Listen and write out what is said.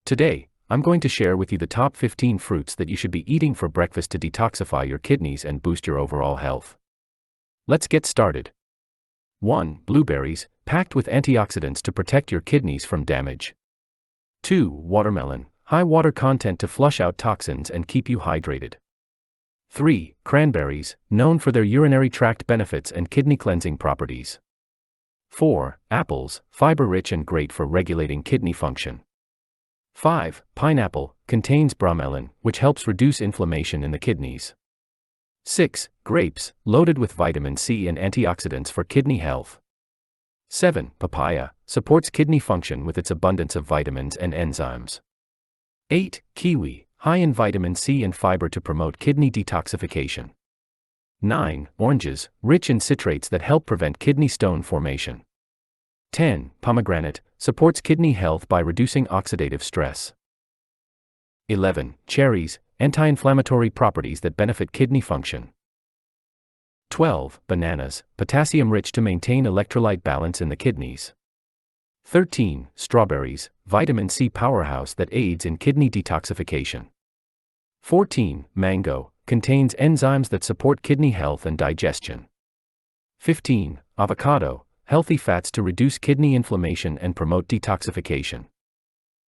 Today, I'm going to share with you the top 15 fruits that you should be eating for breakfast to detoxify your kidneys and boost your overall health. Let's get started. 1. Blueberries, packed with antioxidants to protect your kidneys from damage. 2. Watermelon, high water content to flush out toxins and keep you hydrated. 3. Cranberries, known for their urinary tract benefits and kidney cleansing properties. 4. Apples, fiber-rich and great for regulating kidney function. 5. Pineapple, contains bromelain, which helps reduce inflammation in the kidneys. 6. Grapes, loaded with vitamin C and antioxidants for kidney health. 7. Papaya, supports kidney function with its abundance of vitamins and enzymes. 8. Kiwi, high in vitamin C and fiber to promote kidney detoxification. 9. Oranges, rich in citrates that help prevent kidney stone formation. 10. Pomegranate, supports kidney health by reducing oxidative stress. 11. Cherries, anti-inflammatory properties that benefit kidney function. 12. Bananas, potassium-rich to maintain electrolyte balance in the kidneys. 13. Strawberries, vitamin C powerhouse that aids in kidney detoxification. 14. Mango, contains enzymes that support kidney health and digestion. 15. Avocado, healthy fats to reduce kidney inflammation and promote detoxification.